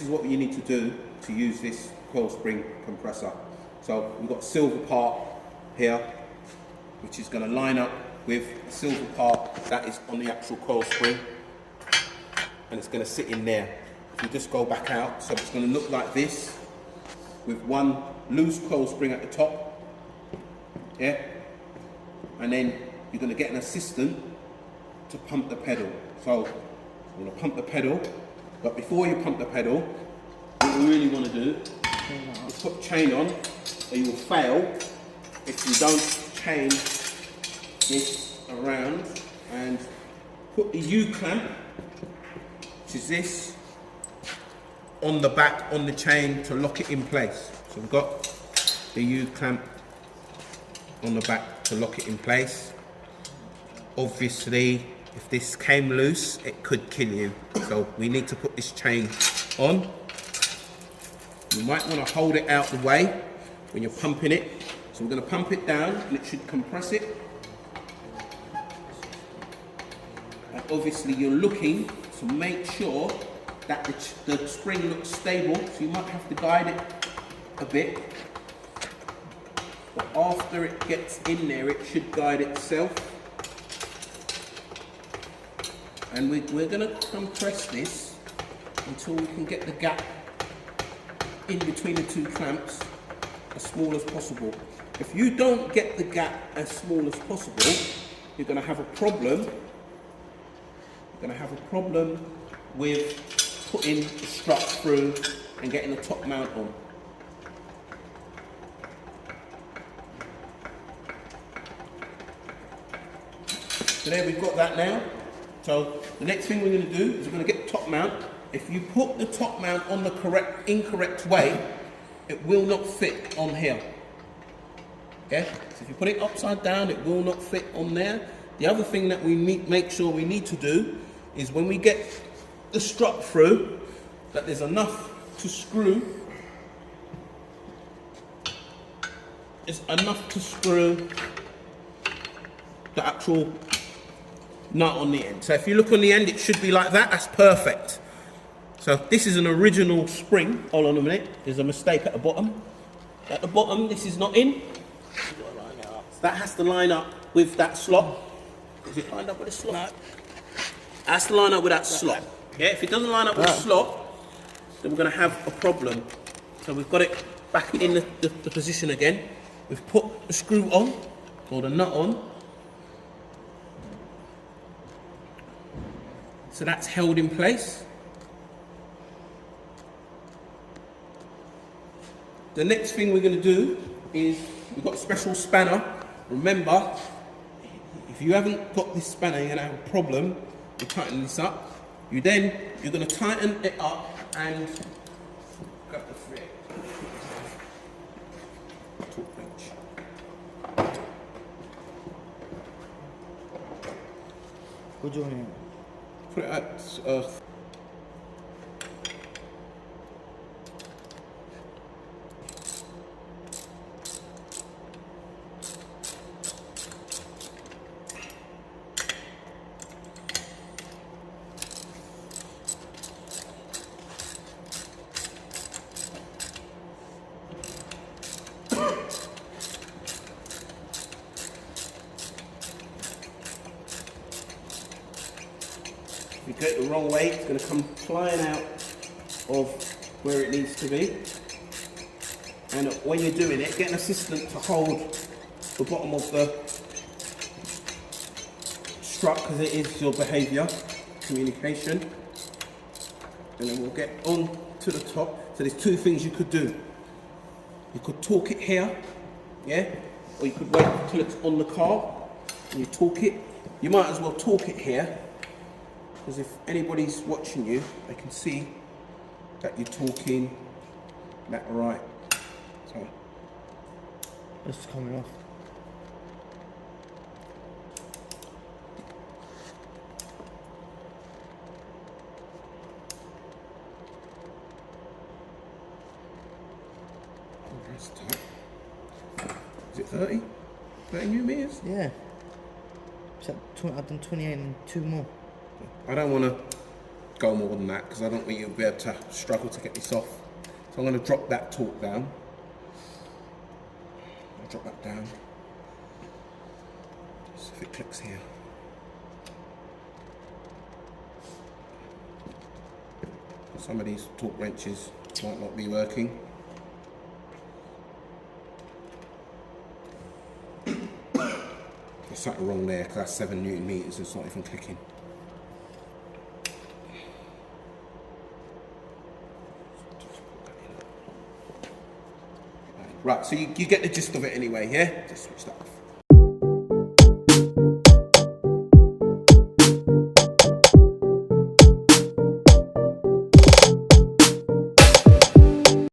is what you need to do to use this coil spring compressor. So we've got silver part here, which is going to line up with the silver part that is on the actual coil spring, and it's going to sit in there. If you just go back out, so it's going to look like this, with one loose coil spring at the top, yeah, and then you're going to get an assistant to pump the pedal. So you're going to pump the pedal, but before you pump the pedal, what you really want to do is put the chain on, or you will fail if you don't chain this around, and put the U-clamp, which is this, on the back on the chain to lock it in place. So we've got the U-clamp on the back to lock it in place. Obviously, if this came loose, it could kill you. So we need to put this chain on. You might want to hold it out the way when you're pumping it. So we're going to pump it down, and it should compress it. And obviously you're looking to make sure that the spring looks stable, so you might have to guide it a bit. But after it gets in there, it should guide itself. And we're going to compress this until we can get the gap in between the two clamps as small as possible. If you don't get the gap as small as possible, you're going to have a problem. You're going to have a problem with putting the strut through and getting the top mount on. So there, we've got that now. So the next thing we're going to do is we're going to get the top mount. If you put the top mount on the incorrect way, it will not fit on here. Okay? So if you put it upside down, it will not fit on there. The other thing that we make sure we need to do is when we get the strut through, that there's enough to screw. It's enough to screw the actual nut on the end. So if you look on the end, it should be like that. That's perfect. So this is an original spring. Hold on a minute. There's a mistake at the bottom. At the bottom, this is not in. So that has to line up with that slot. Is it lined up with the slot? No. It has to line up with that slot. Yeah, if it doesn't line up with the slot, then we're going to have a problem. So we've got it back in the position again. We've put the screw on, or the nut on. So that's held in place. The next thing we're going to do is, we've got a special spanner. Remember, if you haven't got this spanner, you're going to have a problem with tightening this up. You're going to tighten it up and grab the thread. Torque wrench. What do you mean? Put it at if you go it the wrong way, it's going to come flying out of where it needs to be. And when you're doing it, get an assistant to hold the bottom of the strut, because it is your behaviour, communication. And then we'll get on to the top. So there's two things you could do. You could torque it here, yeah? Or you could wait until it's on the car and you torque it. You might as well torque it here, because if anybody's watching you, they can see that you're talking that right. So it's coming off. That's tight. Is it 30? 30 new meters? Yeah. I've done 28 and 2 more. I don't want to go more than that because I don't want you to be able to struggle to get this off. So I'm going to drop that torque down. I'll drop that down. See if it clicks here. Some of these torque wrenches might not be working. There's something wrong there because that's 7 Newton meters, it's not even clicking. Right, so you get the gist of it anyway, yeah? Just switch that off.